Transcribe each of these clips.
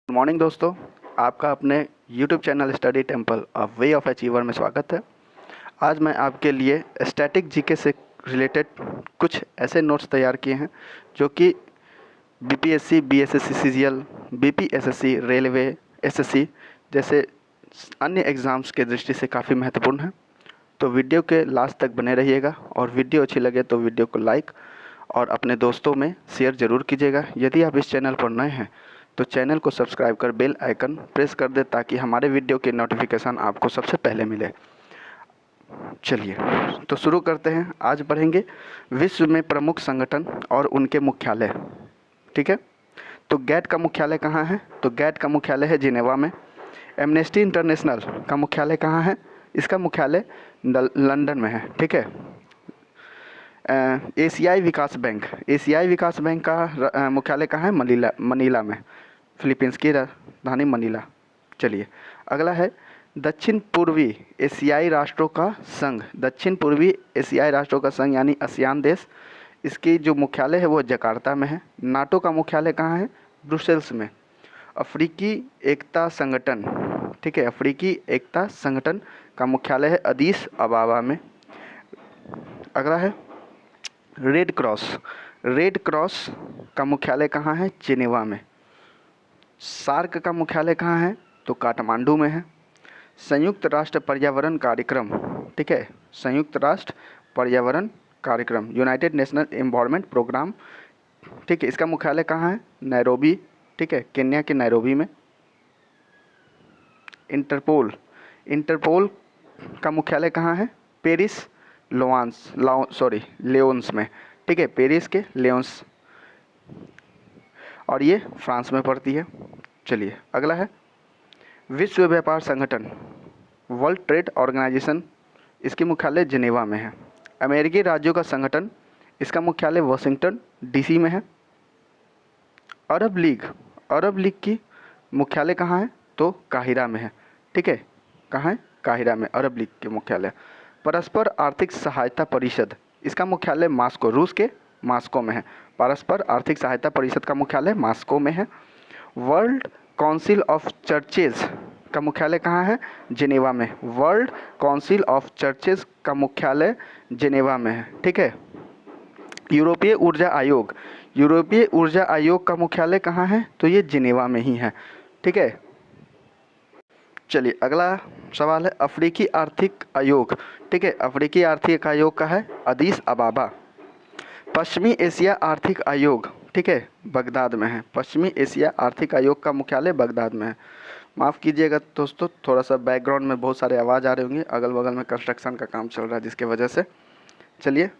Good morning दोस्तों, आपका अपने YouTube channel study temple way of achiever में स्वागत है। आज मैं आपके लिए स्टैटिक जीके से रिलेटेड कुछ ऐसे नोट्स तैयार किए हैं जो कि BPSC, BSSC CGL, BPSSC, railway, SSC जैसे अन्य एग्ज़ाम्स के दृष्टि से काफ़ी महत्वपूर्ण है। तो वीडियो के लास्ट तक बने रहिएगा और वीडियो अच्छी लगे तो वीडियो को लाइक और अपने दोस्तों में शेयर ज़रूर कीजिएगा। यदि आप इस चैनल पर नए हैं तो चैनल को सब्सक्राइब कर बेल आइकन प्रेस कर दे ताकि हमारे वीडियो की नोटिफिकेशन आपको सबसे पहले मिले। चलिए तो शुरू करते हैं। आज पढ़ेंगे विश्व में प्रमुख संगठन और उनके मुख्यालय। ठीक है, तो गैट का मुख्यालय कहाँ है? तो गैट का मुख्यालय है जिनेवा में। एमनेस्टी इंटरनेशनल का मुख्यालय कहाँ है? इसका मुख्यालय लंदन में है। ठीक है। एशियाई विकास बैंक का मुख्यालय कहाँ है? मनीला में, फिलीपींस की राजधानी मनीला। चलिए अगला है दक्षिण पूर्वी एशियाई राष्ट्रों का संघ यानी आसियान देश। इसकी जो मुख्यालय है वो जकार्ता में है। नाटो का मुख्यालय कहाँ है? ब्रुसेल्स में। अफ्रीकी एकता संगठन, ठीक है, अफ्रीकी एकता संगठन का मुख्यालय है अदीस अबाबा में। अगला है रेड क्रॉस का मुख्यालय कहाँ है? जिनेवा में। सार्क का मुख्यालय कहाँ है? तो काठमांडू में है। संयुक्त राष्ट्र पर्यावरण कार्यक्रम, ठीक है, संयुक्त राष्ट्र पर्यावरण कार्यक्रम, यूनाइटेड नेशनल एनवायरनमेंट प्रोग्राम, ठीक है, इसका मुख्यालय कहाँ है? नैरोबी, ठीक है, केन्या के नैरोबी में। इंटरपोल का मुख्यालय कहाँ है? पेरिस लेओन्स में, ठीक है, पेरिस के लेओन्स, और ये फ्रांस में पड़ती है। चलिए अगला है विश्व व्यापार संगठन, वर्ल्ड ट्रेड ऑर्गेनाइजेशन, इसकी मुख्यालय जिनेवा में है। अमेरिकी राज्यों का संगठन, इसका मुख्यालय वाशिंगटन डीसी में है। अरब लीग की मुख्यालय कहाँ है? तो काहिरा में है। ठीक है, कहाँ है? काहिरा में अरब लीग के मुख्यालय। परस्पर आर्थिक सहायता परिषद, इसका मुख्यालय मास्को, रूस के मास्को में है। परस्पर आर्थिक सहायता परिषद का मुख्यालय मास्को में है। वर्ल्ड काउंसिल ऑफ चर्चेज का मुख्यालय कहाँ है? जिनेवा में। वर्ल्ड काउंसिल ऑफ चर्चेज का मुख्यालय जिनेवा में है। ठीक है। यूरोपीय ऊर्जा आयोग का मुख्यालय कहाँ है? तो ये जिनेवा में ही है। ठीक है। चलिए अगला सवाल है अफ्रीकी आर्थिक आयोग। ठीक है, अफ्रीकी आर्थिक आयोग का है अदीस अबाबा। पश्चिमी एशिया आर्थिक आयोग, ठीक है, बगदाद में है। पश्चिमी एशिया आर्थिक आयोग का मुख्यालय बगदाद में है। माफ़ कीजिएगा दोस्तों, थोड़ा सा बैकग्राउंड में बहुत सारे आवाज़ आ रहे होंगे, अगल बगल में कंस्ट्रक्शन का काम चल रहा है जिसके वजह से। चलिए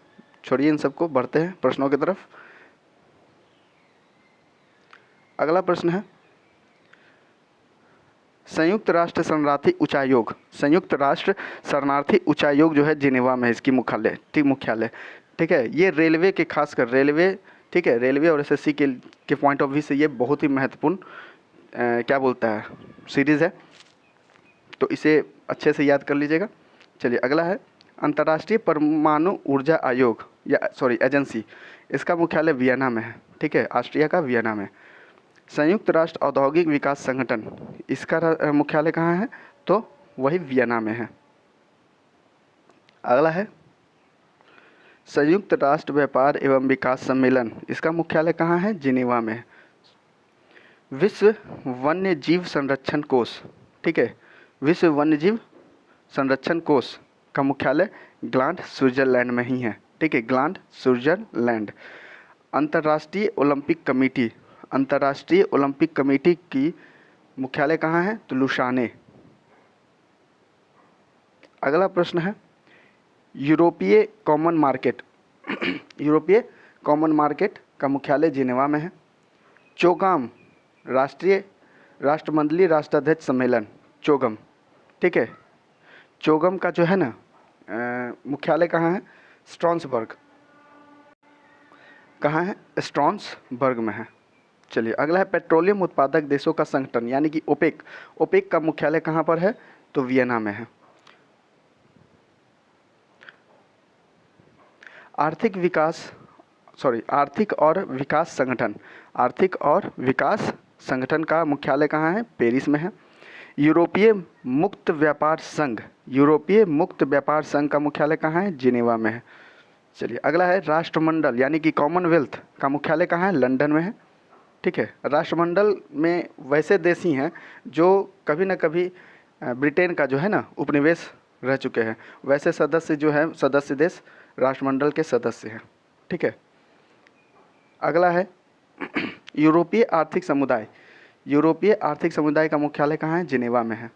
छोड़िए इन सबको, बढ़ते हैं प्रश्नों की तरफ। अगला प्रश्न है संयुक्त राष्ट्र शरणार्थी उच्चायोग जो है जिनेवा में, इसकी मुख्यालय, ठीक है। ये रेलवे के, खासकर रेलवे, ठीक है, रेलवे और एसएससी के पॉइंट ऑफ व्यू से ये बहुत ही महत्वपूर्ण क्या बोलता है सीरीज़ है, तो इसे अच्छे से याद कर लीजिएगा। चलिए अगला है अंतर्राष्ट्रीय परमाणु ऊर्जा आयोग एजेंसी, इसका मुख्यालय वियना में है। ठीक है, ऑस्ट्रिया का वियना में। संयुक्त राष्ट्र औद्योगिक विकास संगठन, इसका मुख्यालय कहाँ है? तो वही वियना में है। अगला है संयुक्त राष्ट्र व्यापार एवं विकास सम्मेलन, इसका मुख्यालय कहाँ है? जिनेवा में। विश्व वन्य जीव संरक्षण कोष, ठीक है, विश्व वन्य जीव संरक्षण कोष का मुख्यालय ग्लांड स्विट्जरलैंड में ही है। ठीक है, ग्लांड स्विट्जरलैंड। अंतर्राष्ट्रीय ओलंपिक कमेटी की मुख्यालय कहाँ है? तो लुसाने। अगला प्रश्न है यूरोपीय कॉमन मार्केट का मुख्यालय जिनेवा में है। चोगाम राष्ट्रमंडलीय राष्ट्राध्यक्ष सम्मेलन, चोगम, ठीक है, चोगम का जो है ना मुख्यालय कहाँ है? स्ट्रासबर्ग। कहाँ है? स्ट्रासबर्ग में है। चलिए अगला है पेट्रोलियम उत्पादक देशों का संगठन यानी कि ओपेक का मुख्यालय कहाँ पर है? तो वियना में है। आर्थिक और विकास संगठन का मुख्यालय कहाँ है? पेरिस में है। यूरोपीय मुक्त व्यापार संघ, यूरोपीय मुक्त व्यापार संघ का मुख्यालय कहाँ है? जिनेवा में है। चलिए अगला है राष्ट्रमंडल यानी कि कॉमनवेल्थ का मुख्यालय कहाँ है? लंदन में है। ठीक है, राष्ट्रमंडल में वैसे देश ही हैं जो कभी ना कभी ब्रिटेन का जो है ना उपनिवेश रह चुके हैं, वैसे सदस्य जो है सदस्य देश राष्ट्रमंडल के सदस्य हैं। ठीक है, अगला है यूरोपीय आर्थिक समुदाय, यूरोपीय आर्थिक समुदाय का मुख्यालय कहाँ है? जिनेवा में है।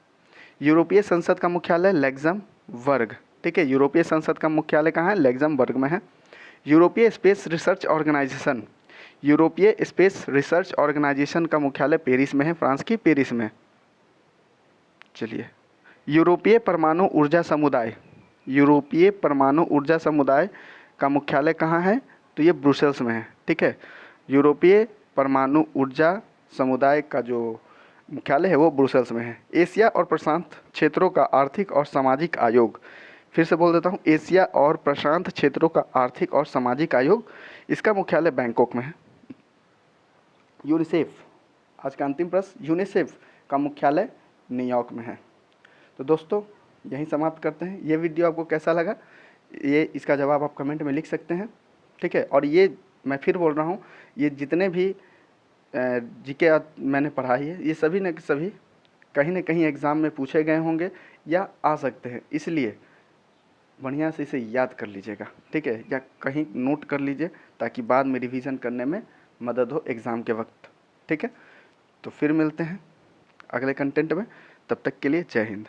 यूरोपीय संसद का मुख्यालय लग्जमबर्ग। ठीक है, यूरोपीय संसद का मुख्यालय कहाँ है? लग्जमबर्ग में है। यूरोपीय स्पेस रिसर्च ऑर्गेनाइजेशन, यूरोपीय स्पेस रिसर्च ऑर्गेनाइजेशन का मुख्यालय पेरिस में है, फ्रांस की पेरिस में। चलिए, यूरोपीय परमाणु ऊर्जा समुदाय, यूरोपीय परमाणु ऊर्जा समुदाय का मुख्यालय कहाँ है? तो ये ब्रुसेल्स में है। ठीक है, यूरोपीय परमाणु ऊर्जा समुदाय का जो मुख्यालय है वो ब्रुसेल्स में है। एशिया और प्रशांत क्षेत्रों का आर्थिक और सामाजिक आयोग, फिर से बोल देता हूँ, एशिया और प्रशांत क्षेत्रों का आर्थिक और सामाजिक आयोग, इसका मुख्यालय बैंकॉक में है। यूनिसेफ, आज का अंतिम प्रश्न, यूनिसेफ का मुख्यालय न्यूयॉर्क में है। तो दोस्तों यहीं समाप्त करते हैं। ये वीडियो आपको कैसा लगा, ये इसका जवाब आप कमेंट में लिख सकते हैं। ठीक है, और ये मैं फिर बोल रहा हूँ, ये जितने भी जीके मैंने पढ़ाई है ये सभी न सभी कहीं ना कहीं एग्ज़ाम में पूछे गए होंगे या आ सकते हैं, इसलिए बढ़िया से इसे याद कर लीजिएगा। ठीक है, या कहीं नोट कर लीजिए ताकि बाद में रिवीजन करने में मदद हो एग्ज़ाम के वक्त। ठीक है, तो फिर मिलते हैं अगले कंटेंट में, तब तक के लिए जय हिंद।